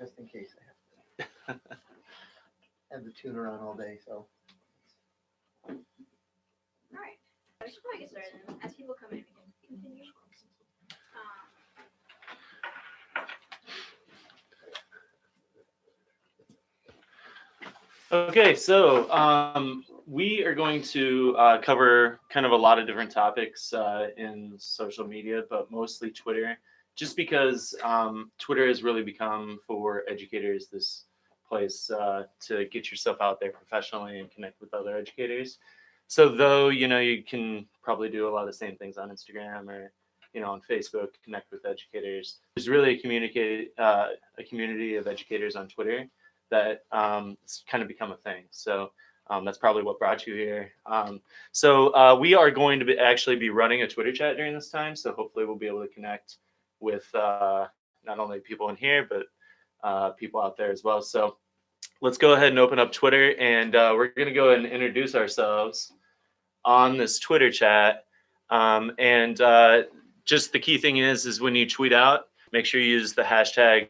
just in case I have to have the tuner on all day. So. All right. I should probably get started then. As people come in, we can continue. Okay, so we are going to cover kind of a lot of different topics in social media, but mostly Twitter, just because Twitter has really become for educators this place to get yourself out there professionally and connect with other educators. So though, you can probably do a lot of the same things on Instagram or, on Facebook, connect with educators. There's really a community of educators on Twitter that it's kind of become a thing. So that's probably what brought you here. So we are going to actually be running a Twitter chat during this time. So hopefully we'll be able to connect with not only people in here, but people out there as well. So let's go ahead and open up Twitter, and we're going to go ahead and introduce ourselves on this Twitter chat. And just the key thing is when you tweet out, make sure you use the hashtag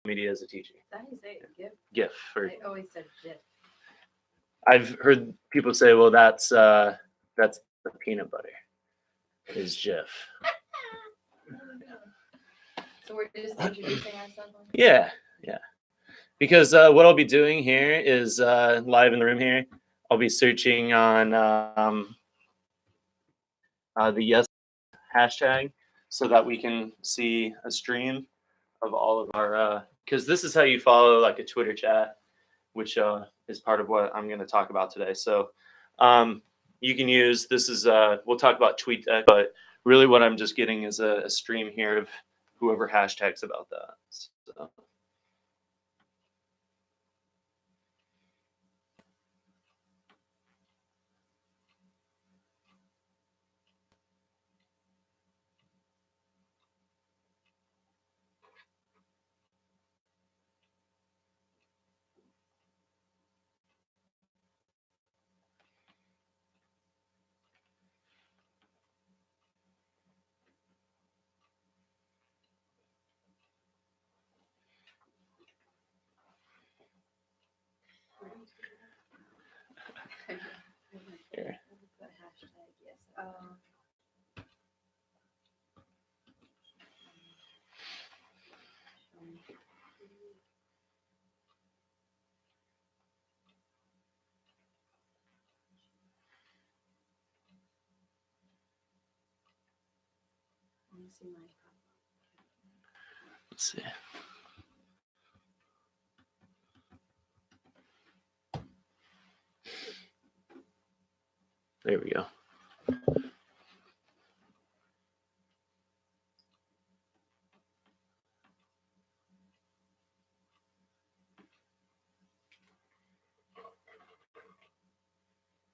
media as a teacher. How do you say it? GIF? GIF. I always said GIF. I've heard people say, well, that's the peanut butter is GIF. So we're just introducing ourselves? Yeah. Because what I'll be doing here is live in the room here. I'll be searching on the yes hashtag so that we can see a stream of all of our, because this is how you follow like a Twitter chat, which is part of what I'm going to talk about today. So you can use, this is, we'll talk about TweetDeck, but really what I'm just getting is a stream here of whoever hashtags about that. So. Here. Hashtag, yes. Let me see my Let's see. There we go.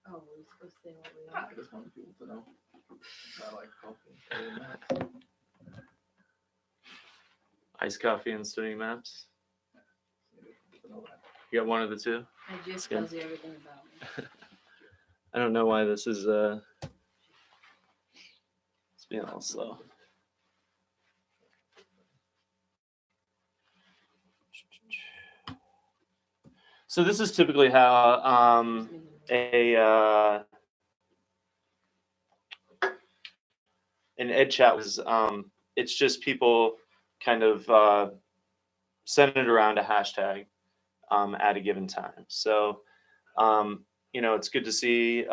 Oh, we're supposed to say what we I are. just want people to know. I like coffee. Iced coffee and studying maps. You got one of the two? I just good. tells you everything about me. I don't know why this is it's being a little slow. So this is typically how an ed chat was. It's just people kind of centered around a hashtag at a given time. So it's good to see.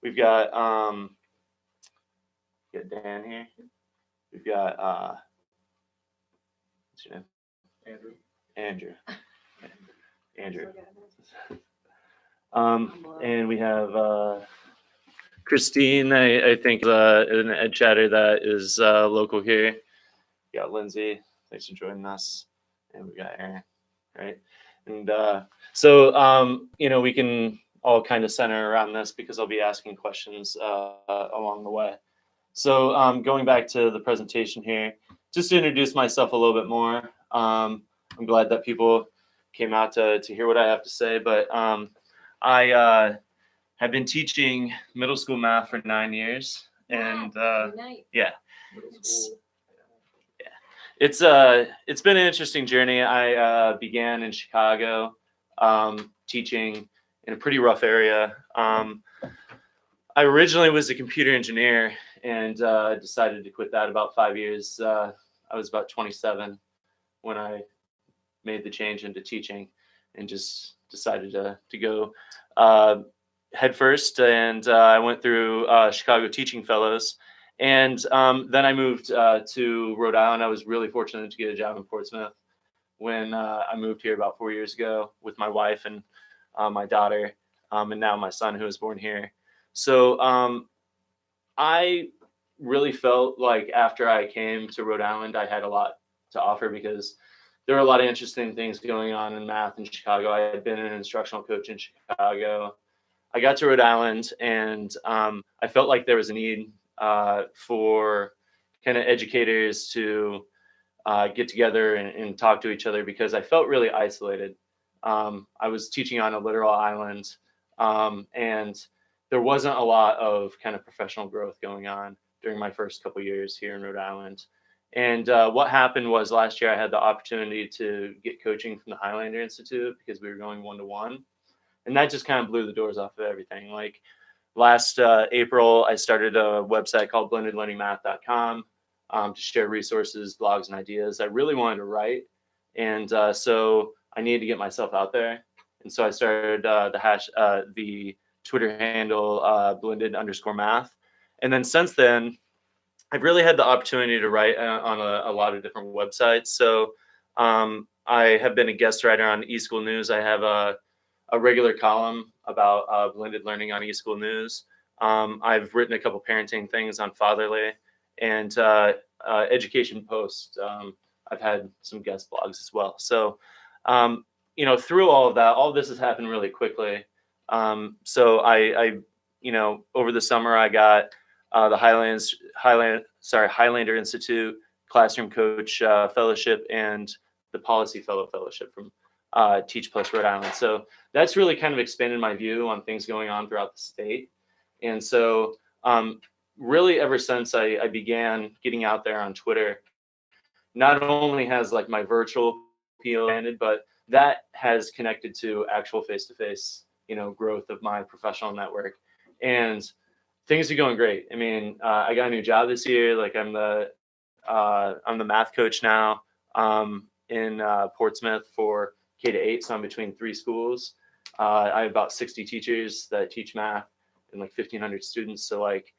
We've got Dan here. We've got what's your name? Andrew. And we have Christine, I think, an ed chatter that is local here. We got Lindsay, thanks for joining us. And we got Aaron, right? And so, we can all kind of center around this because I'll be asking questions along the way. So going back to the presentation here, just to introduce myself a little bit more. I'm glad that people came out to hear what I have to say, but I have been teaching middle school math for 9 years, and Good night. yeah, It's been an interesting journey. I began in Chicago, teaching in a pretty rough area. I originally was a computer engineer and decided to quit that about 5 years. I was about 27 when I made the change into teaching and just decided to go head first. And I went through Chicago Teaching Fellows. And then I moved to Rhode Island. I was really fortunate to get a job in Portsmouth when I moved here about 4 years ago with my wife and my daughter, and now my son who was born here. So I really felt like after I came to Rhode Island, I had a lot to offer because there were a lot of interesting things going on in math in Chicago. I had been an instructional coach in Chicago. I got to Rhode Island and I felt like there was a need for kind of educators to get together and talk to each other because I felt really isolated. I was teaching on a literal island and there wasn't a lot of kind of professional growth going on during my first couple of years here in Rhode Island. And what happened was last year I had the opportunity to get coaching from the Highlander Institute because we were going one-to-one. And that just kind of blew the doors off of everything. Like last April, I started a website called blendedlearningmath.com to share resources, blogs, and ideas. I really wanted to write. And so I needed to get myself out there. And so I started the Twitter handle blended_math. And then since then, I've really had the opportunity to write on a lot of different websites. So I have been a guest writer on eSchool News. I have a regular column about blended learning on eSchool News. I've written a couple parenting things on Fatherly and Education Post. I've had some guest blogs as well. So, through all of that, all of this has happened really quickly. So I over the summer, I got the Highlander Institute Classroom Coach Fellowship and the Policy Fellow Fellowship from TeachPlus Rhode Island. So that's really kind of expanded my view on things going on throughout the state. And so really ever since I began getting out there on Twitter, not only has like my virtual appeal ended, but that has connected to actual face-to-face, growth of my professional network. And things are going great. I mean, I got a new job this year. Like I'm the math coach now in Portsmouth for K-8. So I'm between 3 schools. I have about 60 teachers that teach math and like 1,500 students. So like,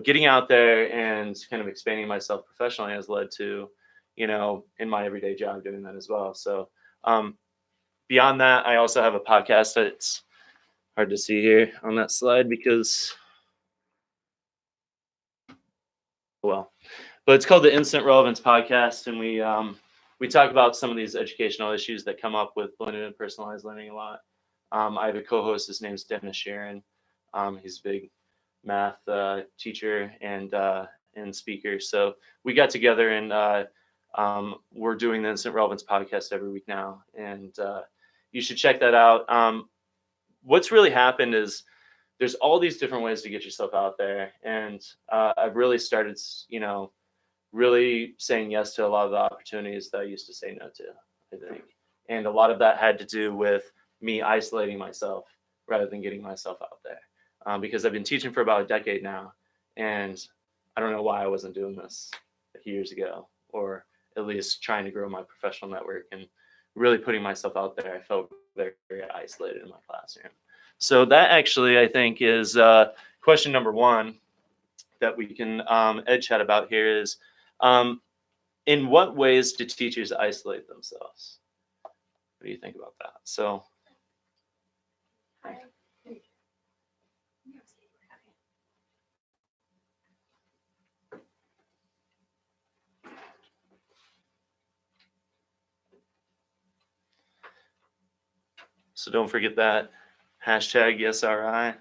getting out there and kind of expanding myself professionally has led to, in my everyday job doing that as well. So beyond that, I also have a podcast that's hard to see here on that slide because, but it's called the Instant Relevance Podcast. And we talk about some of these educational issues that come up with blended and personalized learning a lot. I have a co-host, his name's Dennis Sharon. He's a big math teacher and speaker. So we got together and we're doing the Instant Relevance Podcast every week now. And you should check that out. What's really happened is there's all these different ways to get yourself out there. And I've really started, really saying yes to a lot of the opportunities that I used to say no to, I think. And a lot of that had to do with me isolating myself rather than getting myself out there. Because I've been teaching for about a decade now. And I don't know why I wasn't doing this years ago, or at least trying to grow my professional network and really putting myself out there. I felt very, very isolated in my classroom. So that actually, I think, is question number 1 that we can ed chat about here is, in what ways do teachers isolate themselves? What do you think about that? So, so don't forget that hashtag FuseRI.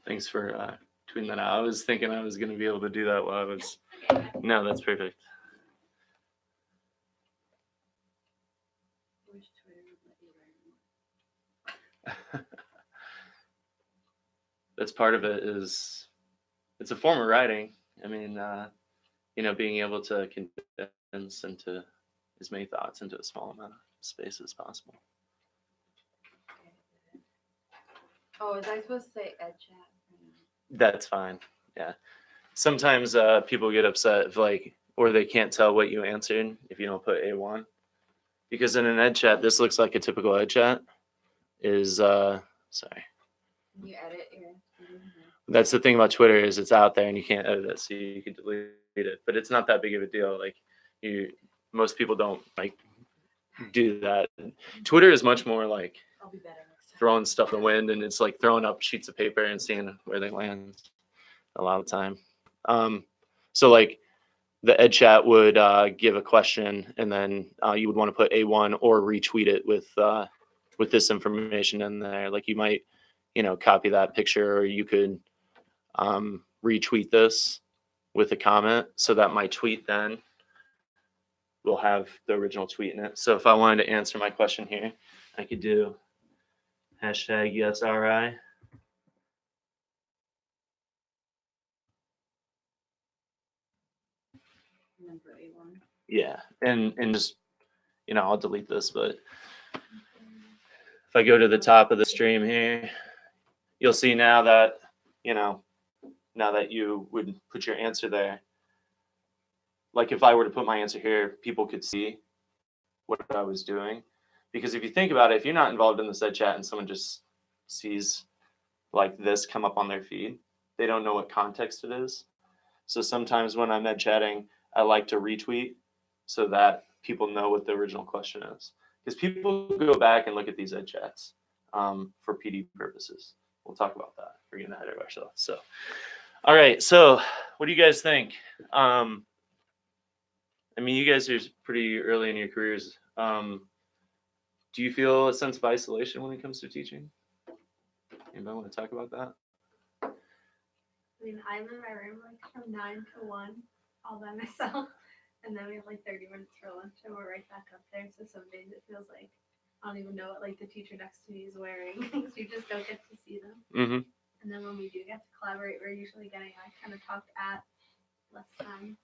Thanks for tweeting that out. I was thinking I was going to be able to do that while I was. Okay. No, that's perfect. Wish Twitter would let you write more. That's part of it. Is it's a form of writing. I mean, being able to condense into as many thoughts into a small amount of space as possible. Oh, was I supposed to say ed chat? That's fine. Yeah. Sometimes people get upset if or they can't tell what you answered if you don't put A1. Because in an ed chat, this looks like a typical ed chat. Sorry. Can you edit your? That's the thing about Twitter is it's out there and you can't edit it, so you can delete it. But it's not that big of a deal. Most people don't do that. Twitter is much more like I'll be better next time. throwing stuff in the wind, and it's like throwing up sheets of paper and seeing where they land a lot of the time. So the ed chat would give a question, and then you would want to put A1 or retweet it with this information in there. Like you might, copy that picture, or you could retweet this with a comment so that my tweet then will have the original tweet in it. So if I wanted to answer my question here, I could do #FuseRI. Number A1. Yeah, and just, I'll delete this, but if I go to the top of the stream here, you'll see now that, now that you would put your answer there, like if I were to put my answer here, people could see what I was doing. Because if you think about it, if you're not involved in the ed chat and someone just sees like this come up on their feed, they don't know what context it is. So sometimes when I'm ed chatting, I like to retweet so that people know what the original question is. Because people go back and look at these ed chats for PD purposes. We'll talk about that. We're getting ahead of ourselves. So, all right. So what do you guys think? You guys are pretty early in your careers. Do you feel a sense of isolation when it comes to teaching? Anybody want to talk about that? I mean, I'm in my room from 9 to 1 all by myself. And then we have 30 minutes for lunch and we're right back up there. So some days it feels like I don't even know what the teacher next to me is wearing. So you just don't get to see them. Mm-hmm. And then when we do get to collaborate, we're usually getting kind of talked at less time.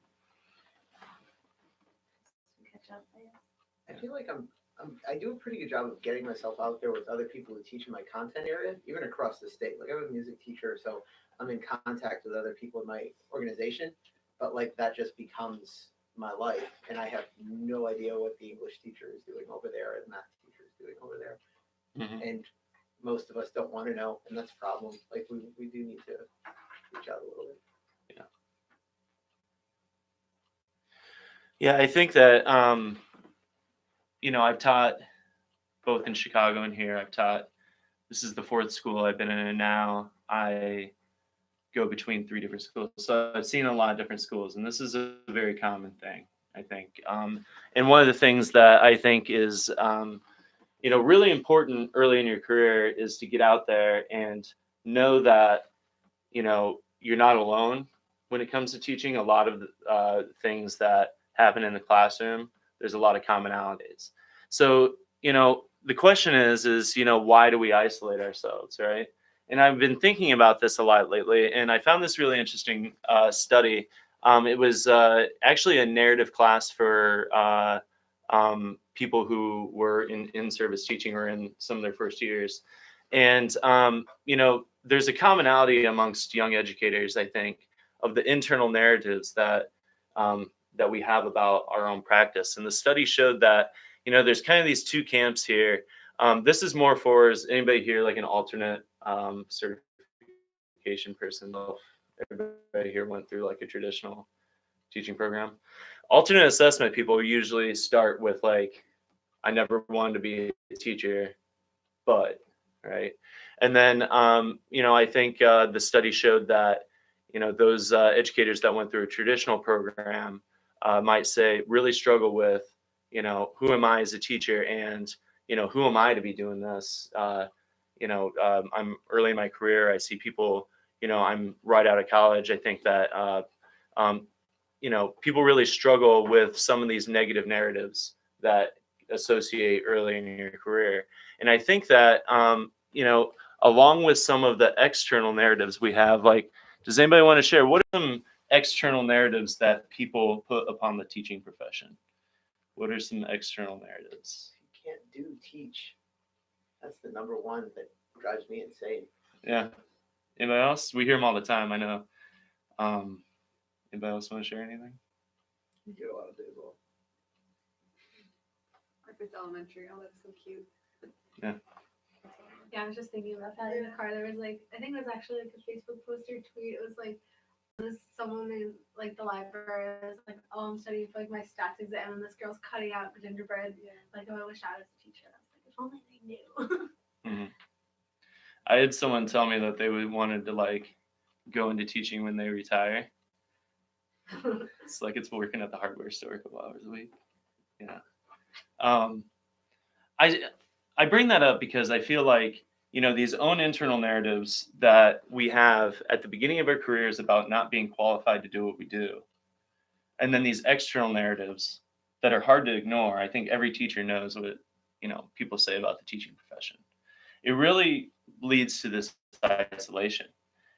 Catch up, I guess. I feel like I do a pretty good job of getting myself out there with other people who teach in my content area, even across the state. Like I'm a music teacher, so I'm in contact with other people in my organization, but that just becomes my life, and I have no idea what the English teacher is doing over there and math teacher is doing over there. Mm-hmm. And most of us don't want to know, and that's a problem. We do need to reach out a little bit. Yeah, I think that, I've taught both in Chicago and here. This is the 4th school I've been in now. I go between 3 different schools. So I've seen a lot of different schools, and this is a very common thing, I think. And one of the things that I think is, really important early in your career is to get out there and know that, you're not alone when it comes to teaching. A lot of things that happen in the classroom, there's a lot of commonalities. So, the question is, why do we isolate ourselves, right? And I've been thinking about this a lot lately, and I found this really interesting study. It was actually a narrative class for people who were in service teaching or in some of their first years. And, there's a commonality amongst young educators, I think, of the internal narratives that we have about our own practice. And the study showed that, there's kind of these two camps here. This is more for, is anybody here like an alternate certification person? Everybody here went through a traditional teaching program. Alternate assessment people usually start with I never wanted to be a teacher, but, right? And then, I think the study showed that, those educators that went through a traditional program might say really struggle with, who am I as a teacher, and, who am I to be doing this? I'm early in my career. I see people, I'm right out of college. I think that, people really struggle with some of these negative narratives that associate early in your career. And I think that, along with some of the external narratives we have, like, does anybody want to share what are some external narratives that people put upon the teaching profession? What are some external narratives? You can't do teach. That's the number one that drives me insane. Yeah. Anybody else? We hear them all the time, I know. Anybody else want to share anything? You get a lot of those. If it's elementary, oh, that's so cute. Yeah, I was just thinking about that in the car. There was like, I think it was actually like a Facebook post or tweet. It was like, someone in like the library was like, oh, I'm studying for like my stats exam, and this girl's cutting out gingerbread. Yeah. Like, oh, I wish I was a teacher. I was like, if only they knew. Mm-hmm. I had someone tell me that they wanted to like go into teaching when they retire. It's like it's working at the hardware store a couple hours a week. Yeah. I bring that up because I feel like, these own internal narratives that we have at the beginning of our careers about not being qualified to do what we do. And then these external narratives that are hard to ignore. I think every teacher knows what, people say about the teaching profession. It really leads to this isolation.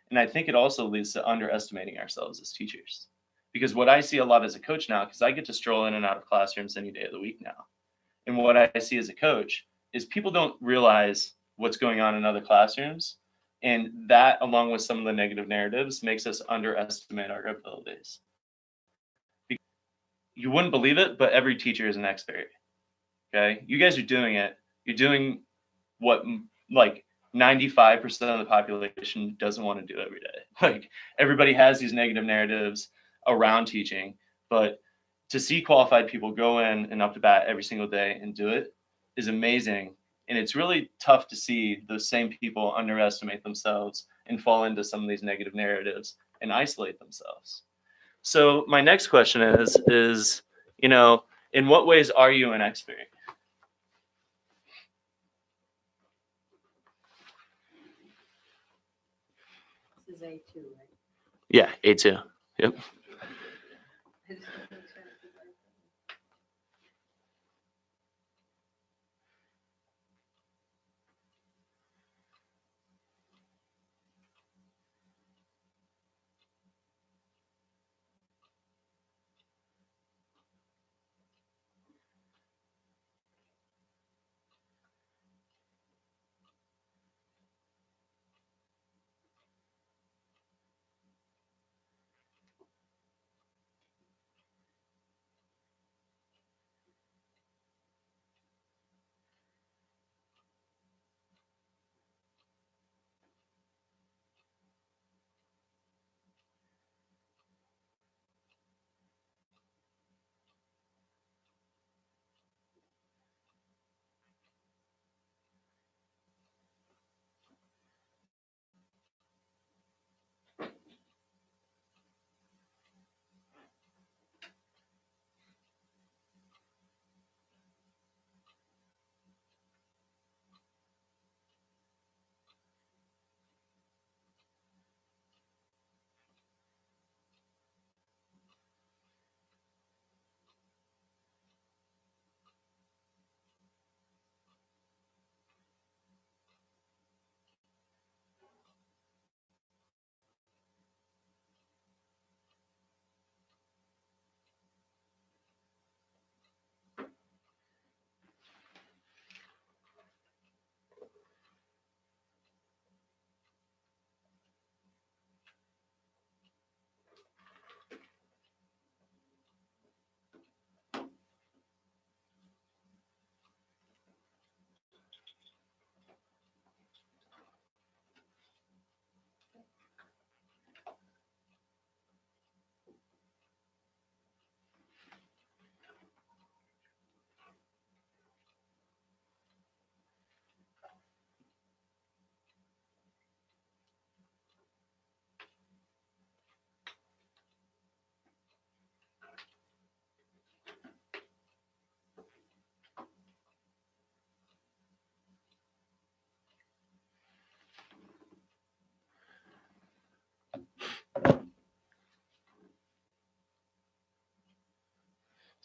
And I think it also leads to underestimating ourselves as teachers. Because what I see a lot as a coach now, because I get to stroll in and out of classrooms any day of the week now. And what I see as a coach is people don't realize what's going on in other classrooms. And that, along with some of the negative narratives, makes us underestimate our abilities. You wouldn't believe it, but every teacher is an expert. Okay? You guys are doing it. You're doing what like 95% of the population doesn't want to do every day. Like, everybody has these negative narratives around teaching, but to see qualified people go in and up to bat every single day and do it is amazing. And it's really tough to see those same people underestimate themselves and fall into some of these negative narratives and isolate themselves. So my next question is, in what ways are you an expert? This is A2, right? Yeah, A2. Yep. I just want to make sure I did right.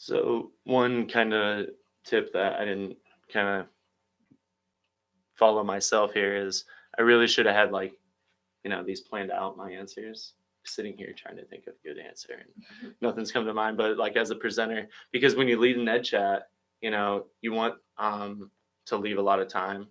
So one kind of tip that I didn't kind of follow myself here is I really should have had like, these planned out, my answers. Sitting here trying to think of a good answer and nothing's come to mind. But like as a presenter, because when you lead an ed chat, you want to leave a lot of time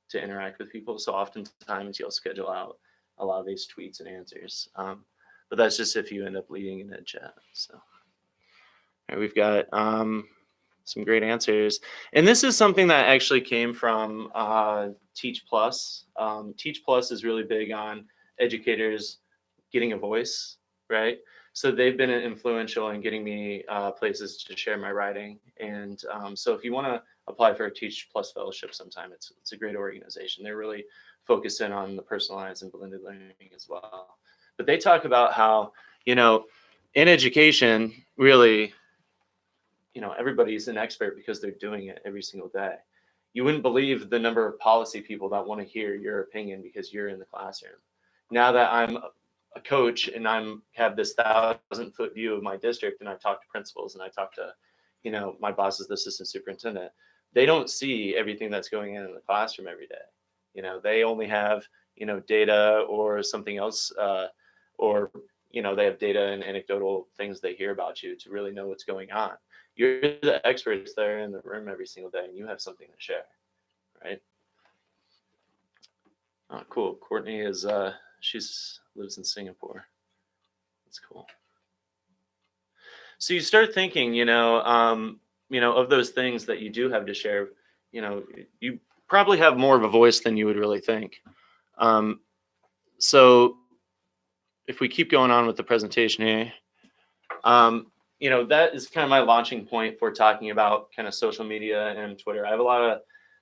to interact with people. So oftentimes you'll schedule out a lot of these tweets and answers. But that's just if you end up leading an ed chat. So all right, we've got some great answers. And this is something that actually came from TeachPlus. TeachPlus is really big on educators getting a voice, right? So they've been influential in getting me places to share my writing. And so if you want to apply for a TeachPlus fellowship sometime, it's a great organization. They're really focused in on the personalized and blended learning as well. But they talk about how, in education, really, everybody's an expert because they're doing it every single day. You wouldn't believe the number of policy people that want to hear your opinion because you're in the classroom. Now that I'm a coach and have this 1,000-foot view of my district, and I've talked to principals and I talk to, my boss is the assistant superintendent, they don't see everything that's going in the classroom every day. They only have, data or something else, or, they have data and anecdotal things they hear about you to really know what's going on. You're the experts there in the room every single day, and you have something to share, right? Oh, cool. Courtney is, lives in Singapore. That's cool. So you start thinking, of those things that you do have to share, you probably have more of a voice than you would really think. So if we keep going on with the presentation here, that is kind of my launching point for talking about kind of social media and Twitter. I have a lot of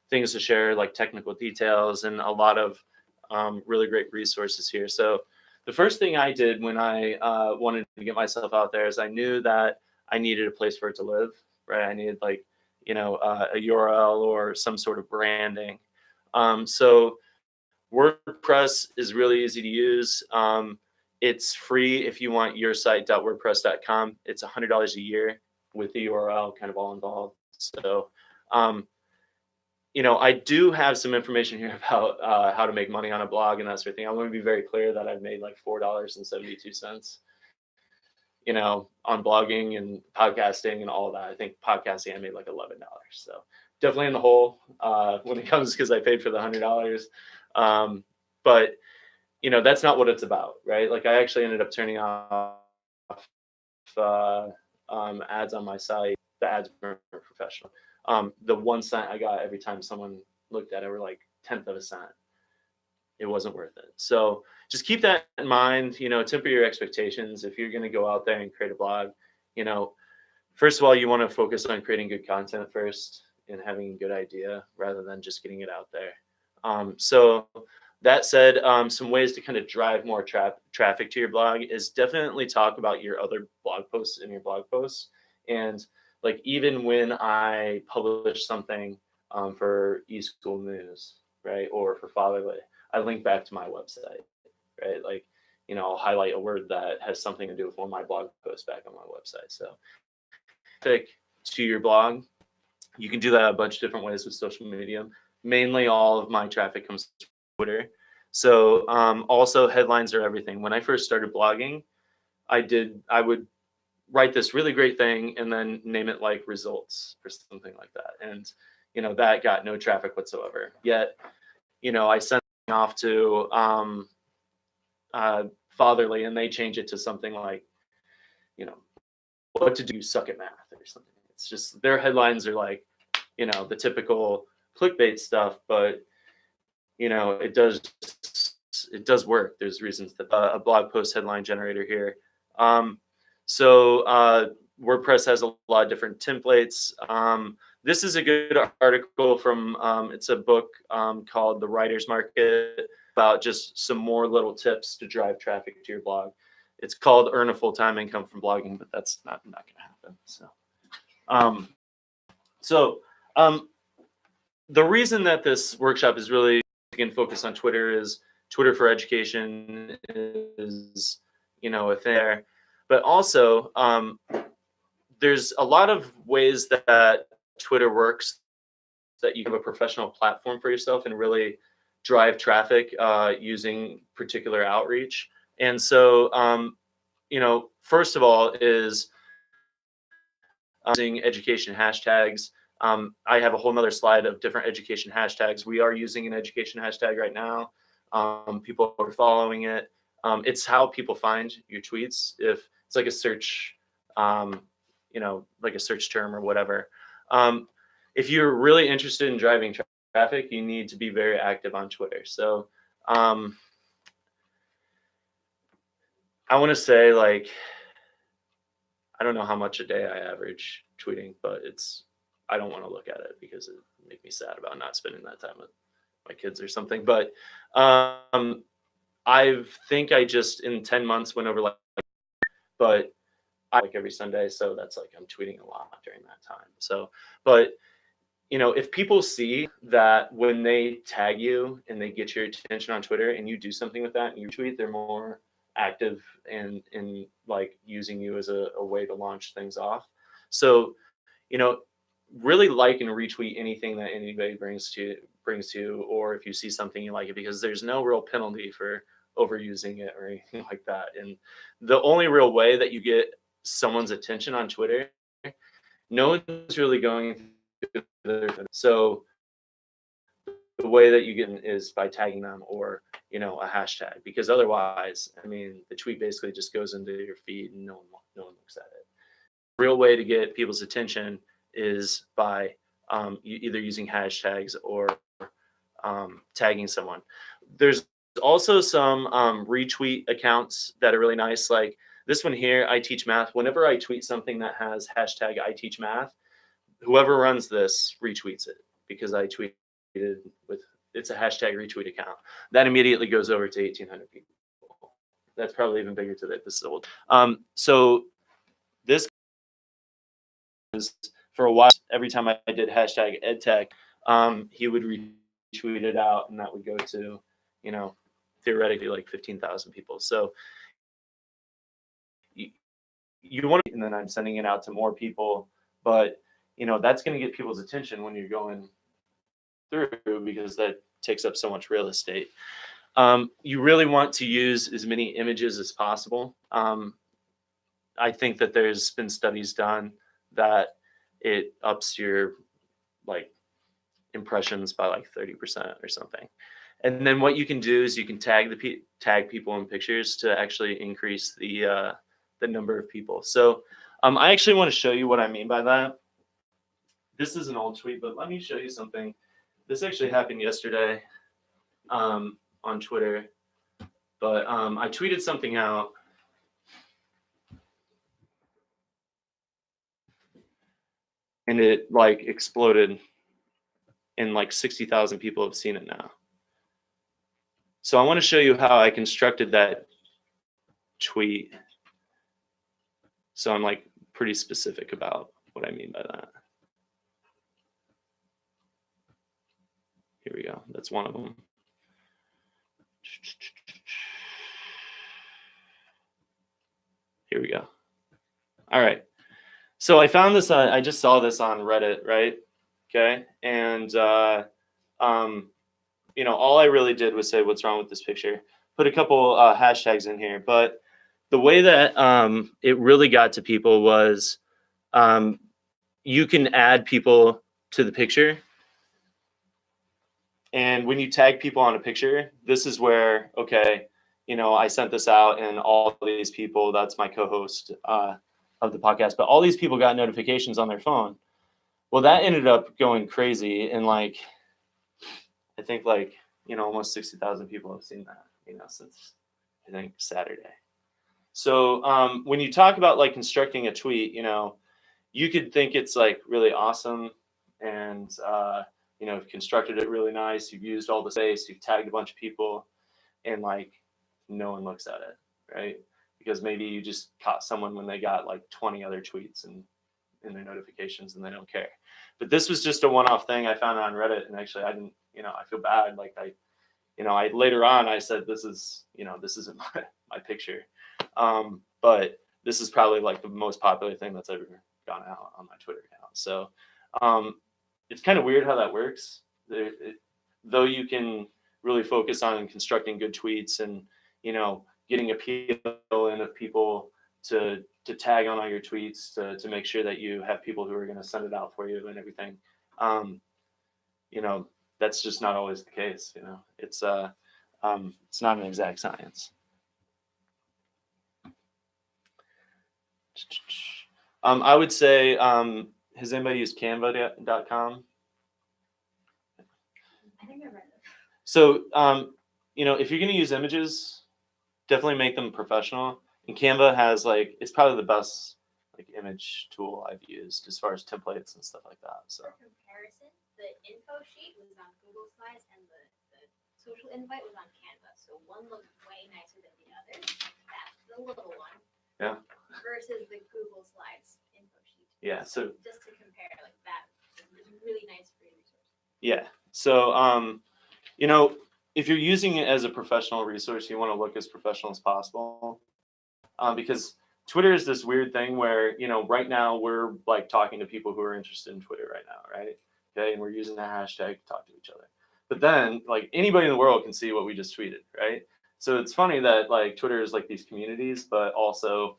things to share, like technical details and a lot of really great resources here. So the first thing I did when I wanted to get myself out there is I knew that I needed a place for it to live, right? I needed like, a URL or some sort of branding. So WordPress is really easy to use. It's free if you want yoursite.wordpress.com. It's $100 a year with the URL kind of all involved. So, I do have some information here about how to make money on a blog and that sort of thing. I want to be very clear that I've made like $4.72, on blogging and podcasting and all of that. I think podcasting I made like $11. So definitely in the hole when it comes, because I paid for the $100. But that's not what it's about, right? Like I actually ended up turning off ads on my site. The ads were professional. The 1 cent I got every time someone looked at it were like 1/10 of a cent. It wasn't worth it. So just keep that in mind, temper your expectations. If you're going to go out there and create a blog, first of all, you want to focus on creating good content first and having a good idea rather than just getting it out there. So that said, some ways to kind of drive more traffic to your blog is definitely talk about your other blog posts in your blog posts. And like even when I publish something for eSchool News, right, or for Fatherly, I link back to my website, right? Like, I'll highlight a word that has something to do with one of my blog posts back on my website. So traffic to your blog, you can do that a bunch of different ways with social media. Mainly all of my traffic comes from Twitter. So also headlines are everything. When I first started blogging, I would write this really great thing and then name it like results or something like that. And, that got no traffic whatsoever. Yet, I sent it off to Fatherly and they change it to something like, what to do, suck at math or something. It's just their headlines are like, the typical clickbait stuff, but it does work. There's reasons that a blog post headline generator here. So WordPress has a lot of different templates. This is a good article from, it's a book called The Writer's Market about just some more little tips to drive traffic to your blog. It's called Earn a Full-Time Income from Blogging, but that's not going to happen. So, the reason that this workshop is really again focused on Twitter is Twitter for education is, a thing there, but also there's a lot of ways that Twitter works, that you have a professional platform for yourself and really drive traffic using particular outreach. And so, first of all is using education hashtags. I have a whole nother slide of different education hashtags. We are using an education hashtag right now. People are following it. It's how people find your tweets. If it's like a search, like a search term or whatever. If you're really interested in driving traffic, you need to be very active on Twitter. So I want to say, like, I don't know how much a day I average tweeting, but I don't want to look at it because it makes me sad about not spending that time with my kids or something. But I think I just in 10 months went over but I like every Sunday. So that's like, I'm tweeting a lot during that time. So, but if people see that when they tag you and they get your attention on Twitter and you do something with that and you tweet, they're more active and in like using you as a way to launch things off. So, really like and retweet anything that anybody brings to you, or if you see something you like it, because there's no real penalty for overusing it or anything like that. And the only real way that you get someone's attention on Twitter, no one's really going through so the way that you get is by tagging them or a hashtag, because otherwise, I mean, the tweet basically just goes into your feed and no one looks at it. The real way to get people's attention is by either using hashtags or tagging someone. There's also some retweet accounts that are really nice, like this one here, I Teach Math. Whenever I tweet something that has hashtag I Teach Math, whoever runs this retweets it, because I tweeted it's a hashtag retweet account. That immediately goes over to 1,800 people. That's probably even bigger today. This is old. So this is, for a while, every time I did hashtag EdTech, he would retweet it out, and that would go to, theoretically like 15,000 people. So you want to, and then I'm sending it out to more people, but that's going to get people's attention when you're going through, because that takes up so much real estate. You really want to use as many images as possible. I think that there's been studies done that it ups your impressions by 30% or something. And then what you can do is you can tag people in pictures to actually increase the number of people. So I actually want to show you what I mean by that. This is an old tweet, but let me show you something. This actually happened yesterday on Twitter, but I tweeted something out. And it exploded, and 60,000 people have seen it now. So I want to show you how I constructed that tweet. So I'm pretty specific about what I mean by that. Here we go. That's one of them. Here we go. All right. So I found this, I just saw this on Reddit, right? Okay. And, all I really did was say, what's wrong with this picture? Put a couple hashtags in here. But the way that it really got to people was you can add people to the picture. And when you tag people on a picture, this is where, okay, I sent this out and all these people, that's my co-host of the podcast, but all these people got notifications on their phone. Well, that ended up going crazy. And I think almost 60,000 people have seen that, since I think Saturday. So when you talk about constructing a tweet, you could think it's really awesome. And, you've constructed it really nice. You've used all the space, you've tagged a bunch of people, and no one looks at it, right? Because maybe you just caught someone when they got 20 other tweets and in their notifications and they don't care. But this was just a one-off thing I found on Reddit, and actually I didn't, I feel bad. I later on I said, this isn't my picture. But this is probably the most popular thing that's ever gone out on my Twitter account. So it's kind of weird how that works. Though you can really focus on constructing good tweets and, you know, getting appeal in of people to tag on all your tweets to make sure that you have people who are going to send it out for you and everything. You know, that's just not always the case. You know, it's not an exact science. I would say, has anybody used Canva.com? I think I read it. So, you know, if you're going to use images, definitely make them professional. And Canva has like, it's probably the best like image tool I've used as far as templates and stuff like that. So For comparison, the info sheet was on Google Slides and the social invite was on Canva. So one looked way nicer than the other. That's the little one. Yeah. Versus the Google Slides info sheet. yeah, so Just to compare, like that is a really nice free resource. yeah, so you know, if you're using it as a professional resource, you want to look as professional as possible, because Twitter is this weird thing where, you know, right now we're like talking to people who are interested in Twitter right now, right? Okay, and we're using the hashtag to talk to each other. But then, like, anybody in the world can see what we just tweeted, right? So it's funny that like Twitter is like these communities, but also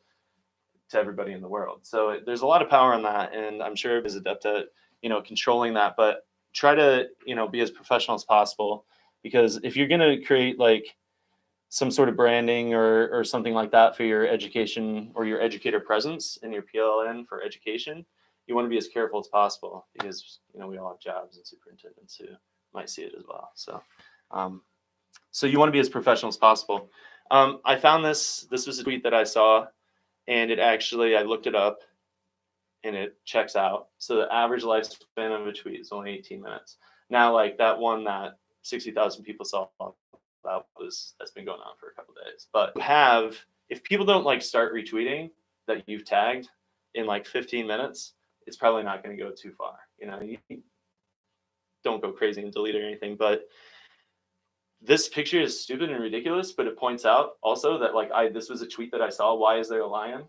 to everybody in the world. So there's a lot of power in that, and I'm sure it is adept at, you know, controlling that. But try to, you know, be as professional as possible, because if you're going to create like some sort of branding or something like that for your education or your educator presence in your PLN for education, you want to be as careful as possible, because, you know, we all have jobs and superintendents who might see it as well. So, so you want to be as professional as possible. I found this was a tweet that I saw, and it actually, I looked it up and it checks out. So the average lifespan of a tweet is only 18 minutes. Now, like that one that 60,000 people saw, that's been going on for a couple of days. But if people don't like start retweeting that you've tagged in like 15 minutes, it's probably not going to go too far. You know, you don't go crazy and delete or anything, but this picture is stupid and ridiculous, but it points out also that like this was a tweet that I saw. Why is there a lion?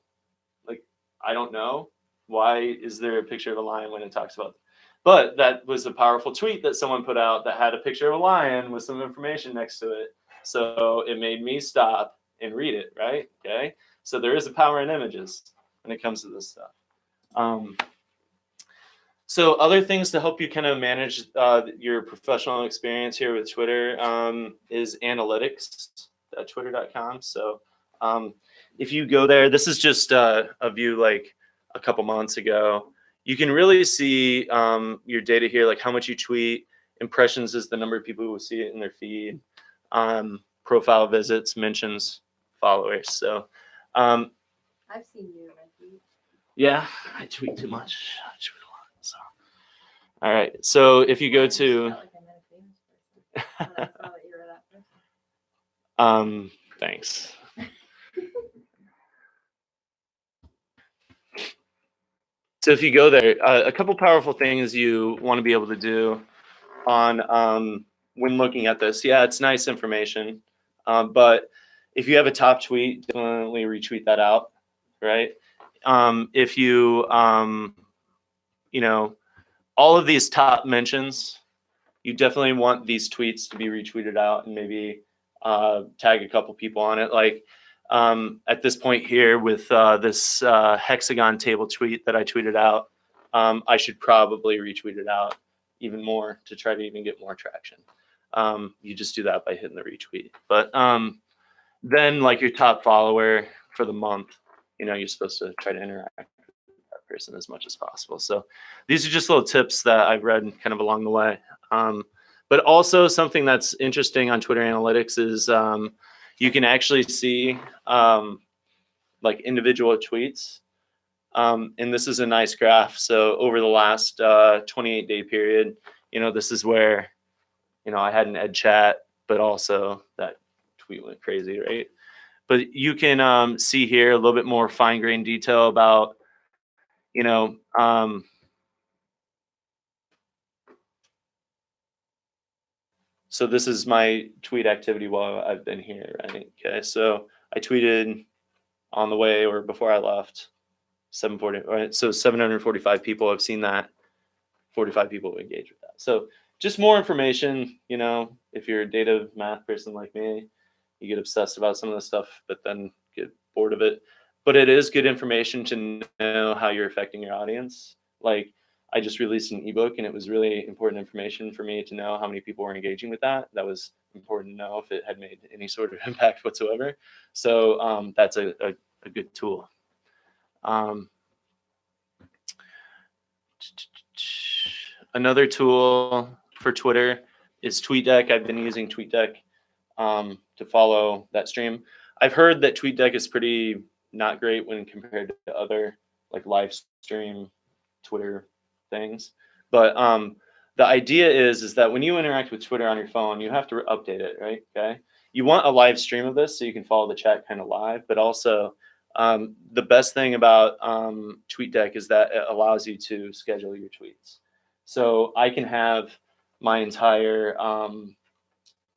Like, I don't know. Why is there a picture of a lion when it talks about, but that was a powerful tweet that someone put out that had a picture of a lion with some information next to it. So it made me stop and read it, right? Okay. So there is a power in images when it comes to this stuff. So other things to help you kind of manage your professional experience here with Twitter is analytics.twitter.com. So if you go there, this is just a view like a couple months ago. You can really see your data here, like how much you tweet. Impressions is the number of people who see it in their feed. Profile visits, mentions, followers. So I've seen you in my feed. yeah, I tweet too much. I tweet a lot. So all right. So if you go I just to felt like I met a famous person when I saw that you were that person. thanks. So if you go there, a couple powerful things you want to be able to do on when looking at this. Yeah, it's nice information, but if you have a top tweet, definitely retweet that out, right? If you, you know, all of these top mentions, you definitely want these tweets to be retweeted out and maybe tag a couple people on it. Like at this point here with this hexagon table tweet that I tweeted out, I should probably retweet it out even more to try to even get more traction. You just do that by hitting the retweet. But then like your top follower for the month, you know, you're supposed to try to interact with that person as much as possible. So these are just little tips that I've read kind of along the way. But also something that's interesting on Twitter analytics is you can actually see like individual tweets. And this is a nice graph. So over the last 28-day period, you know, this is where, you know, I had an ed chat, but also that tweet went crazy, right? But you can see here a little bit more fine-grained detail about, you know, so this is my tweet activity while I've been here, right? Okay, so I tweeted on the way or before I left. So 745 people have seen that. 45 people have engaged with that. So just more information, if you're a data math person like me, you get obsessed about some of this stuff, but then get bored of it. But it is good information to know how you're affecting your audience. Like, I just released an ebook, and it was really important information for me to know how many people were engaging with that. That was important to know if it had made any sort of impact whatsoever. So that's a good tool. Another tool for Twitter is TweetDeck. I've been using TweetDeck to follow that stream. I've heard that TweetDeck is pretty not great when compared to other like live stream Twitter things. But the idea is that when you interact with Twitter on your phone, you have to update it, right? Okay. You want a live stream of this so you can follow the chat kind of live, but also the best thing about TweetDeck is that it allows you to schedule your tweets. So I can have my entire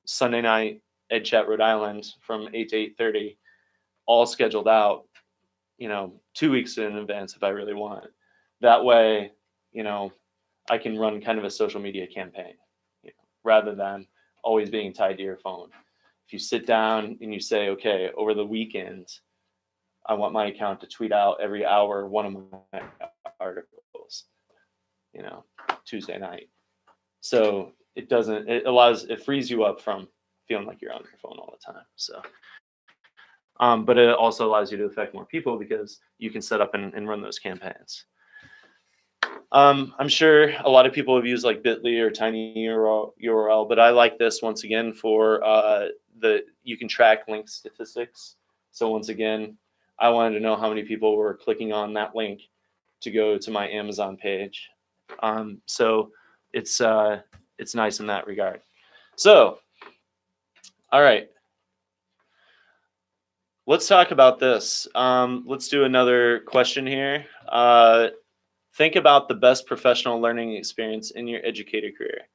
Sunday night EdChat Rhode Island from 8 to 8:30 all scheduled out, 2 weeks in advance if I really want. That way, I can run kind of a social media campaign, rather than always being tied to your phone. If you sit down and you say, okay, over the weekend, I want my account to tweet out every hour one of my articles, Tuesday night. So it frees you up from feeling like you're on your phone all the time. So, but it also allows you to affect more people because you can set up and run those campaigns. I'm sure a lot of people have used like Bitly or Tiny URL, but I like this once again for you can track link statistics. So once again, I wanted to know how many people were clicking on that link to go to my Amazon page. So it's nice in that regard. So, all right, let's talk about this. Let's do another question here. Think about the best professional learning experience in your educator career.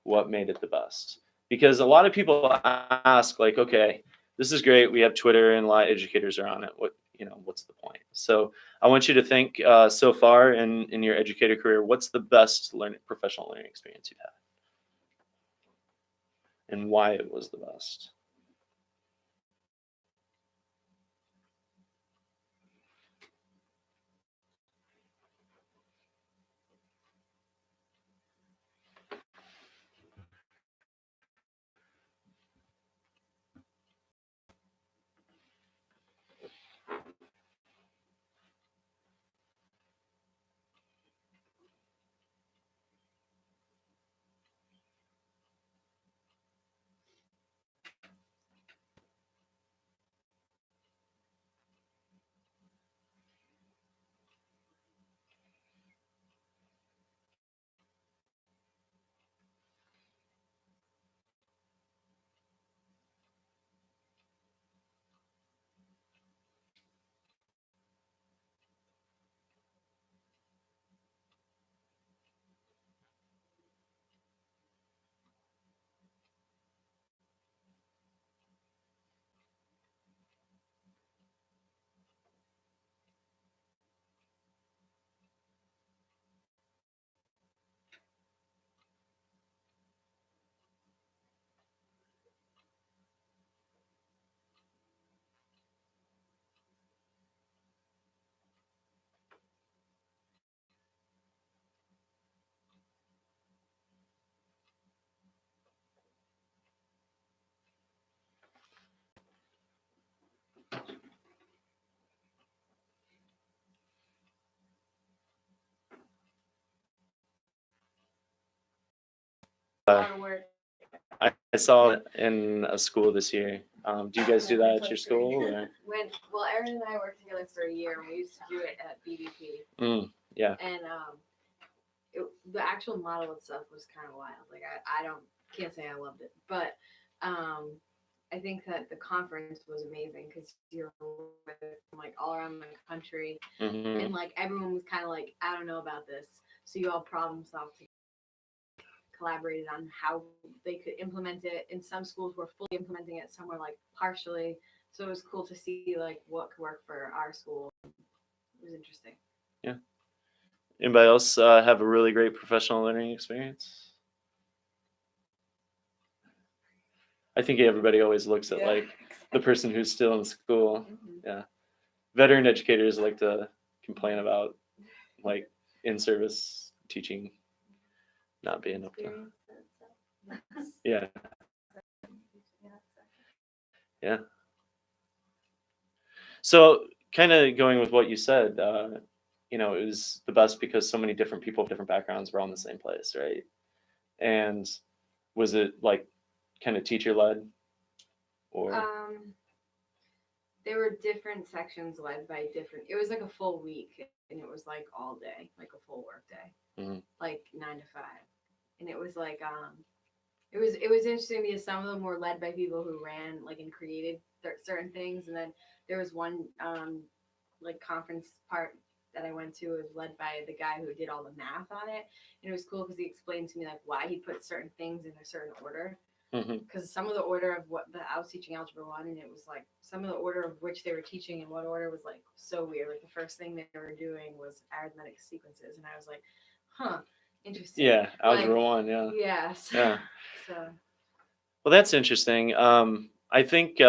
What made it the best? Because a lot of people ask, like, okay, this is great. We have Twitter and a lot of educators are on it. What's the point? So I want you to think so far in your educator career, what's the best professional learning experience you've had? And why it was the best? I saw it in a school this year. Do you guys do that at your school? Or? Erin and I worked together for a year, and we used to do it at BVP. Yeah. And the actual model itself was kind of wild. Like I can't say I loved it, but I think that the conference was amazing because you're with like all around the country, and like everyone was kind of like, I don't know about this, so you all problem solved, collaborated on how they could implement it. And some schools were fully implementing it, some were like partially. So it was cool to see like what could work for our school. It was interesting. Anybody else have a really great professional learning experience? I think everybody always looks at like the person who's still in school. Mm-hmm. Veteran educators like to complain about like in-service teaching not being up to. Yeah. Yeah. So kind of going with what you said, it was the best because so many different people with different backgrounds were all in the same place, right? And was it like kind of teacher led or? There were different sections led by different. It was like a full week, and it was like all day, like a full work day, like 9 to 5, and it was like it was interesting because some of them were led by people who ran like and created certain things, and then there was one like conference part that I went to was led by the guy who did all the math on it, and it was cool because he explained to me like why he put certain things in a certain order. Because some of the order of I was teaching Algebra 1, and it was like some of the order of which they were teaching and what order was like so weird. Like the first thing they were doing was arithmetic sequences, and I was like, huh, interesting. Yeah, Algebra like, 1, yeah. Yes. Yeah. So. Well, that's interesting. I think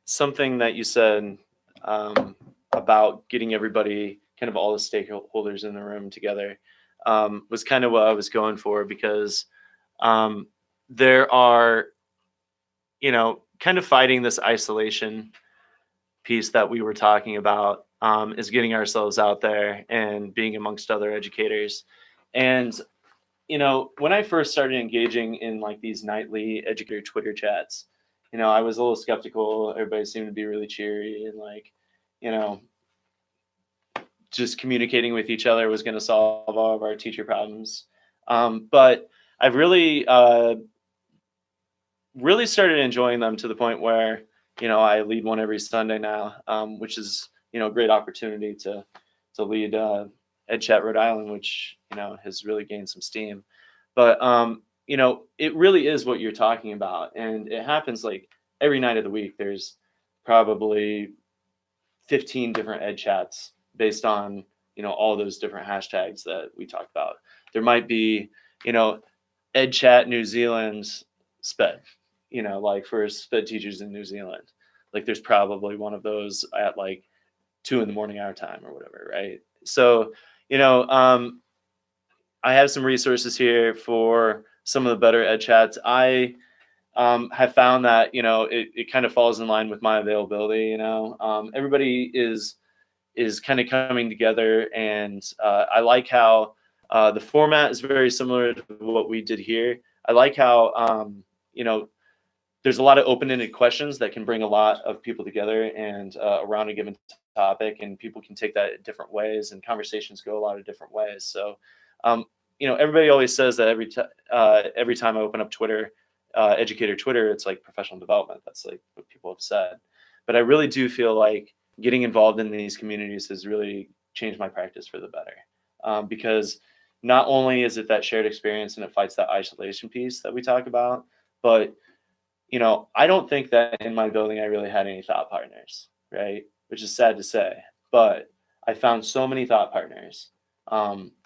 something that you said about getting everybody, kind of all the stakeholders in the room together, was kind of what I was going for because there are, kind of fighting this isolation piece that we were talking about is getting ourselves out there and being amongst other educators. And, when I first started engaging in like these nightly educator Twitter chats, I was a little skeptical. Everybody seemed to be really cheery and like, just communicating with each other was going to solve all of our teacher problems. But I've really started enjoying them to the point where, I lead one every Sunday now, which is, a great opportunity to lead EdChat Rhode Island, which, has really gained some steam. But, it really is what you're talking about. And it happens like every night of the week. There's probably 15 different ed chats based on, all those different hashtags that we talked about. There might be, Ed Chat New Zealand SPED, like for SPED teachers in New Zealand. Like there's probably one of those at like 2 a.m. our time or whatever, right? So, I have some resources here for some of the better ed chats. I have found that, it kind of falls in line with my availability, everybody is kind of coming together, and I like how the format is very similar to what we did here. I like how, there's a lot of open-ended questions that can bring a lot of people together and around a given topic, and people can take that different ways, and conversations go a lot of different ways. So, everybody always says that every time I open up Twitter, Educator Twitter, it's like professional development. That's like what people have said. But I really do feel like getting involved in these communities has really changed my practice for the better. Because not only is it that shared experience and it fights that isolation piece that we talk about, but I don't think that in my building I really had any thought partners, right? Which is sad to say, but I found so many thought partners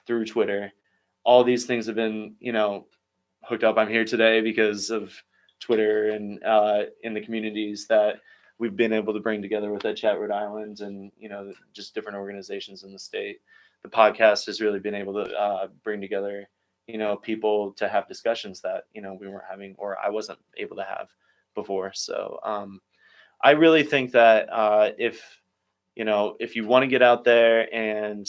through Twitter. All these things have been, hooked up. I'm here today because of Twitter and in the communities that we've been able to bring together with EdChat Rhode Island and, just different organizations in the state. The podcast has really been able to bring together, people to have discussions that, we weren't having or I wasn't able to have before. So I really think that if you want to get out there and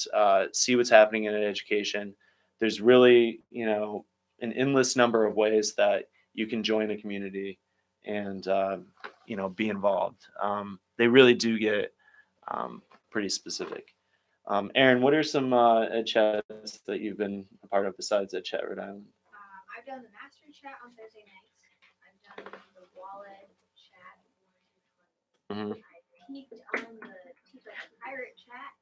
see what's happening in education, there's really, an endless number of ways that you can join a community and, be involved. They really do get pretty specific. Aaron, what are some ed chats that you've been a part of besides EdChat Rhode Island? I've done the master chat on Thursday nights. I've done the wallet chat. Mm-hmm. I peeked on the TweetDeck pirate chat.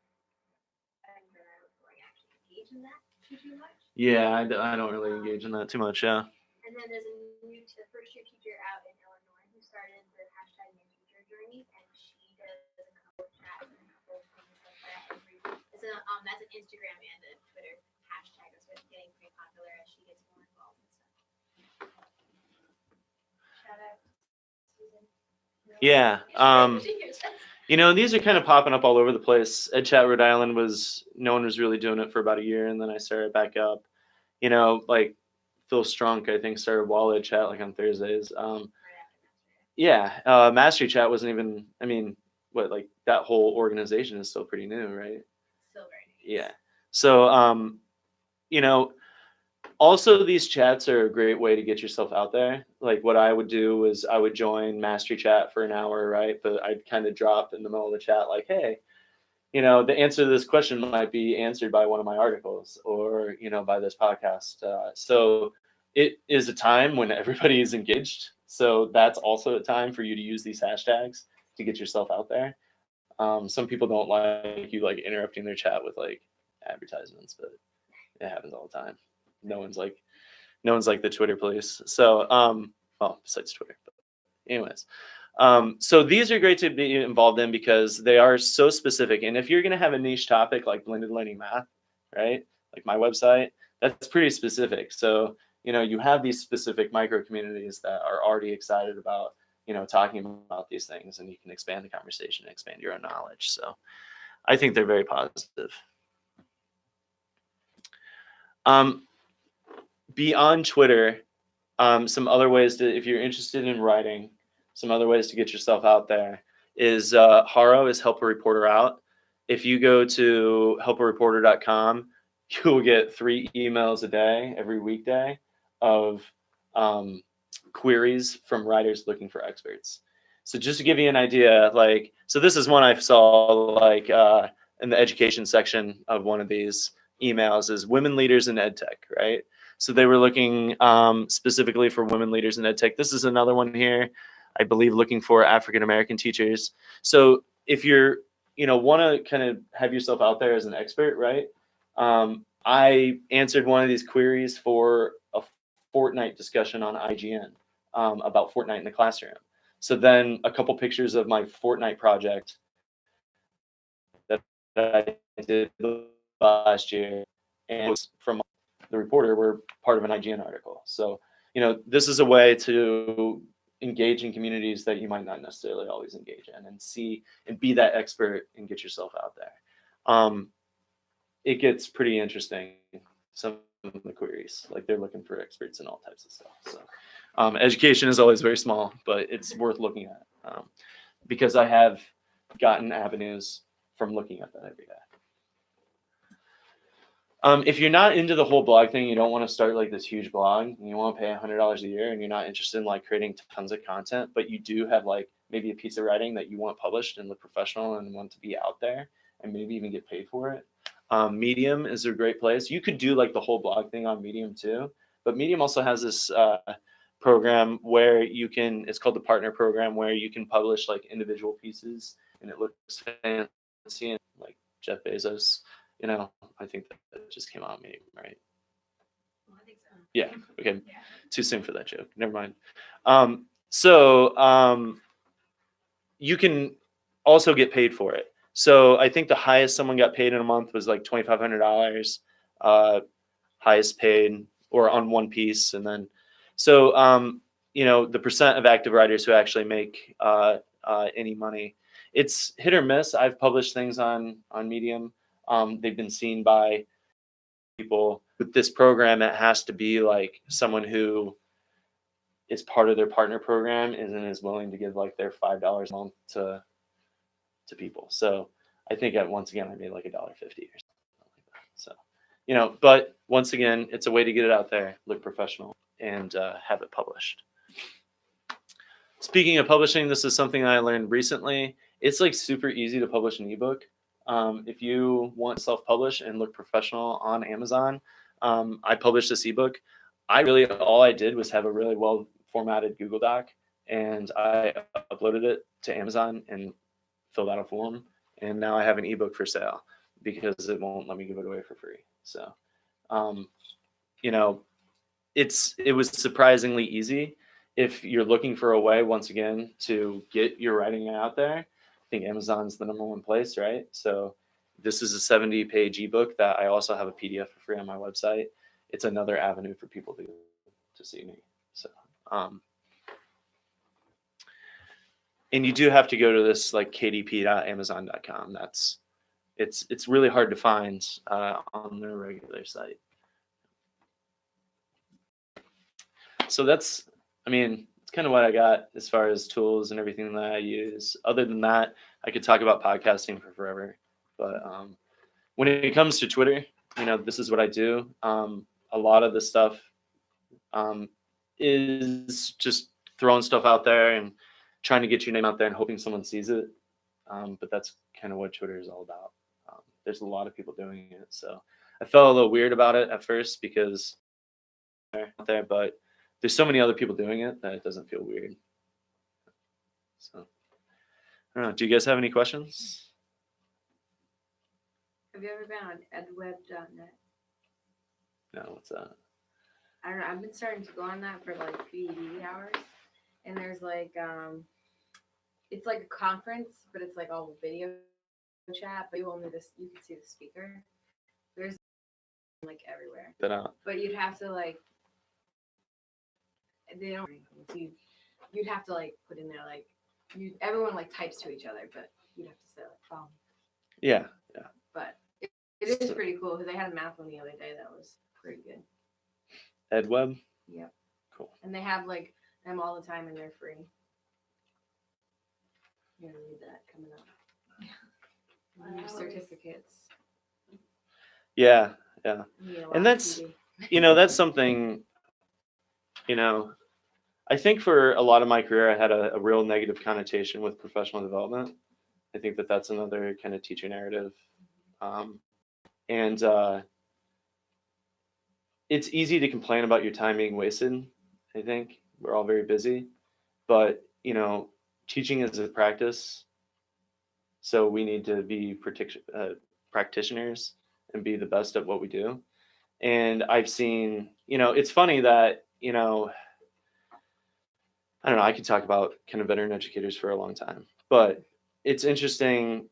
And then I was like actually engage in that too much. Yeah, I don't really engage in that too much. Yeah. And then there's a new first year teacher out in Illinois who started the hashtag new teacher journey, and she does a couple of chats and a couple of things like that every week. That's an Instagram and a Twitter hashtag that's been getting pretty popular as she gets more involved and stuff. Shout out, Susan. Yeah. She hears us. These are kind of popping up all over the place. EdChat Rhode Island no one was really doing it for about a year, and then I started back up. Like Phil Strunk, I think, started Wall EdChat like on Thursdays. Right after Yeah, Mastery Chat wasn't even, like that whole organization is still pretty new, right? Still very new. Yeah. So, also these chats are a great way to get yourself out there. Like what I would do is I would join Mastery Chat for an hour, right? But I'd kind of drop in the middle of the chat like, hey, the answer to this question might be answered by one of my articles or, by this podcast. So it is a time when everybody is engaged. So that's also a time for you to use these hashtags to get yourself out there. Some people don't like you like interrupting their chat with like advertisements, but it happens all the time. No one's like the Twitter police. So, well, besides Twitter, but anyways. So these are great to be involved in because they are so specific. And if you're going to have a niche topic like blended learning math, right? Like my website, that's pretty specific. So, you have these specific micro communities that are already excited about, talking about these things, and you can expand the conversation, expand your own knowledge. So I think they're very positive. Beyond Twitter, some other ways if you're interested in writing, some other ways to get yourself out there is Haro is Help a Reporter Out. If you go to helpareporter.com, you will get 3 emails a day every weekday of queries from writers looking for experts. So just to give you an idea, so this is one I saw in the education section of one of these emails is women leaders in ed tech, right? So they were looking specifically for women leaders in ed tech. This is another one here, I believe, looking for African-American teachers. So if you're, want to kind of have yourself out there as an expert, right? I answered one of these queries for a Fortnite discussion on IGN about Fortnite in the classroom. So then a couple pictures of my Fortnite project that I did last year and from the reporter were part of an IGN article. So, this is a way to engage in communities that you might not necessarily always engage in and see and be that expert and get yourself out there. It gets pretty interesting, some of the queries, like they're looking for experts in all types of stuff. So education is always very small, but it's worth looking at because I have gotten avenues from looking at that every day. If you're not into the whole blog thing, you don't want to start like this huge blog and you want to pay $100 a year and you're not interested in like creating tons of content, but you do have like maybe a piece of writing that you want published and look professional and want to be out there and maybe even get paid for it. Medium is a great place. You could do like the whole blog thing on Medium too, but Medium also has this program where you can, it's called the partner program, where you can publish like individual pieces and it looks fancy and like Jeff Bezos. I think that just came out of Medium, right? Well, I think so. Yeah. Okay. Yeah. Too soon for that joke. Never mind. So you can also get paid for it. So I think the highest someone got paid in a month was like $2,500, highest paid or on one piece. And then, so, the percent of active writers who actually make any money, it's hit or miss. I've published things on Medium. They've been seen by people with this program. It has to be like someone who is part of their partner program and is willing to give like their $5 a month to people. So I think once again, I made like $1.50 or something like that. So, but once again, it's a way to get it out there, look professional, and have it published. Speaking of publishing, this is something I learned recently. It's like super easy to publish an ebook. If you want to self-publish and look professional on Amazon, I published this ebook. All I did was have a really well formatted Google Doc, and I uploaded it to Amazon and filled out a form, and now I have an ebook for sale because it won't let me give it away for free. So, it was surprisingly easy. If you're looking for a way, once again, to get your writing out there, I think Amazon's the #1 place, right? So this is a 70-page ebook that I also have a PDF for free on my website. It's another avenue for people to see me. So, and you do have to go to this like kdp.amazon.com. It's really hard to find on their regular site. So that's, I mean, it's kind of what I got as far as tools and everything that I use. Other than that, I could talk about podcasting for forever. But when it comes to Twitter, this is what I do. A lot of the stuff is just throwing stuff out there and trying to get your name out there and hoping someone sees it. But that's kind of what Twitter is all about. There's a lot of people doing it. So I felt a little weird about it at first because out there, but there's so many other people doing it that it doesn't feel weird. So I don't know. Do you guys have any questions? Have you ever been on edweb.net? No, what's that? I don't know. I've been starting to go on that for like PED hours, and there's like it's like a conference, but it's like all video chat, but you can see the speaker. There's like everywhere, That out. but you'd have to like they don't. You'd have to like put in there like everyone like types to each other, but you'd have to say like phone. Yeah. But it is pretty cool because I had a math one the other day that was pretty good. EdWeb. Yep. Cool. And they have like them all the time and they're free. You're gonna need that coming up. New certificates. Yeah. You need a lot And of that's PD. that's something. I think for a lot of my career, I had a real negative connotation with professional development. I think that that's another kind of teacher narrative. And it's easy to complain about your time being wasted. I think we're all very busy, but teaching is a practice. So we need to be practitioners and be the best at what we do. And I've seen, it's funny that, I don't know, I could talk about kind of veteran educators for a long time, but it's interesting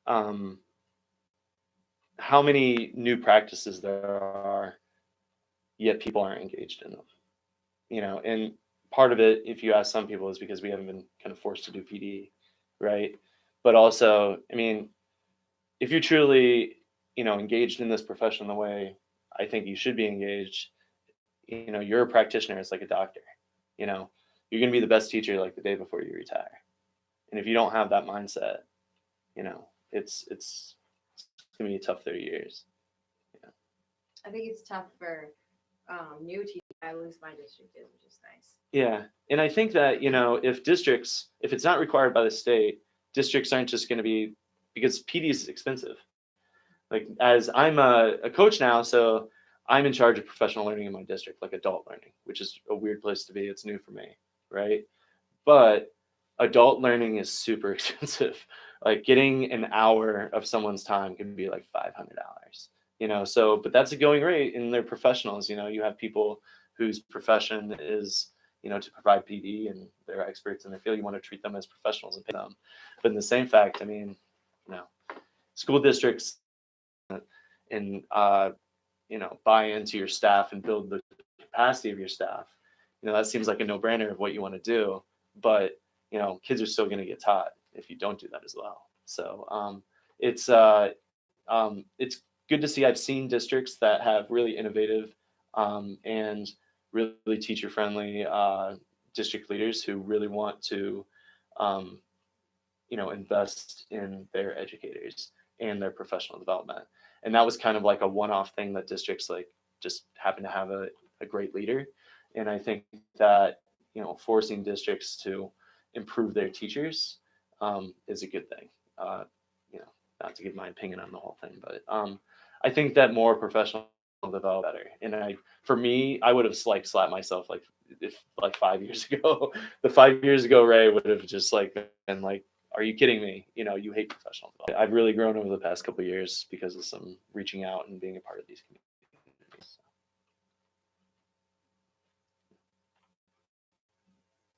how many new practices there are, yet people aren't engaged in them. And part of it, if you ask some people, is because we haven't been kind of forced to do PD, right? But also, I mean, if you're truly, engaged in this profession the way I think you should be engaged, you're a practitioner. It's like a doctor. You're going to be the best teacher like the day before you retire. And if you don't have that mindset, it's going to be a tough 30 years. I think it's tough for new teachers. At least my district is, which is nice. Yeah. And I think that, if it's not required by the state, districts aren't just going to be, because PD is expensive. Like, as I'm a coach now, so I'm in charge of professional learning in my district, like adult learning, which is a weird place to be. It's new for me, right? But adult learning is super expensive. Like, getting an hour of someone's time can be like $500, so, but that's a going rate, and they're professionals. You have people whose profession is, to provide PD, and they're experts in their field. You want to treat them as professionals and pay them. But in the same fact, I mean, school districts and buy into your staff and build the capacity of your staff. That seems like a no-brainer of what you want to do, but kids are still going to get taught if you don't do that as well. So it's good to see. I've seen districts that have really innovative and really teacher-friendly district leaders who really want to invest in their educators and their professional development. And that was kind of like a one-off thing that districts like just happen to have a great leader. And I think that, forcing districts to improve their teachers is a good thing. Not to give my opinion on the whole thing, but I think that more professional develop better. And for me, I would have slapped myself if 5 years ago. The 5 years ago Ray would have just been like, are you kidding me? You hate professional development. I've really grown over the past couple of years because of some reaching out and being a part of these communities.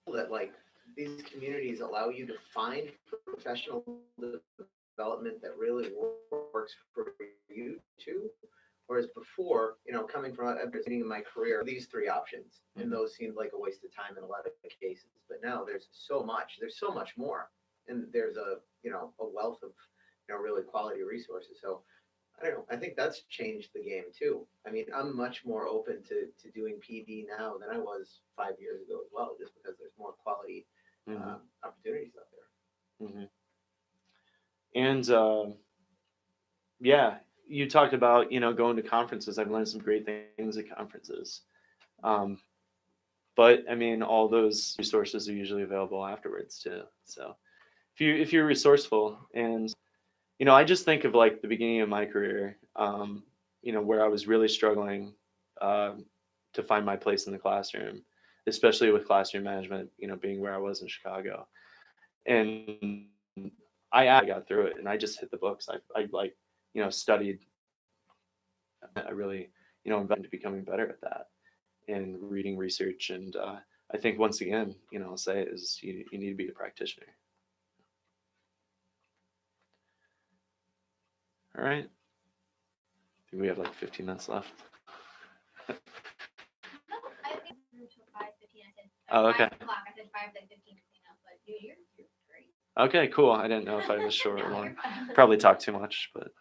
That these communities allow you to find professional development that really works for you too. Whereas before, coming from at the beginning of my career, these three options, and those seemed like a waste of time in a lot of cases. But now there's so much more, and there's a wealth of really quality resources. So I don't know. I think that's changed the game too. I mean, I'm much more open to doing PD now than I was 5 years ago as well, just because there's more quality opportunities out there. Mm-hmm. And yeah, you talked about going to conferences. I've learned some great things at conferences, but I mean, all those resources are usually available afterwards too. So if you're resourceful, and I just think of like the beginning of my career, where I was really struggling to find my place in the classroom, especially with classroom management, being where I was in Chicago, and I got through it, and I just hit the books. I studied. I really, invested into becoming better at that and reading research. And I think once again, I'll say is you need to be a practitioner. All right. I think we have like 15 minutes left. No, I think until 5:15. I said. Oh, okay. 5 o'clock. I said 5 then 15 to clean up, but you're great. Okay, cool. I didn't know if I was short or No, long. you're fine. Probably talked too much, but.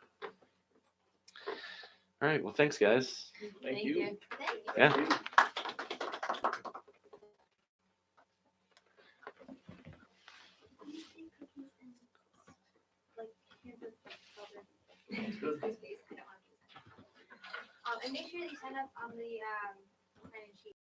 All right. Well, thanks, guys. Thank you. Thank you. Yeah. And make sure that you sign up on the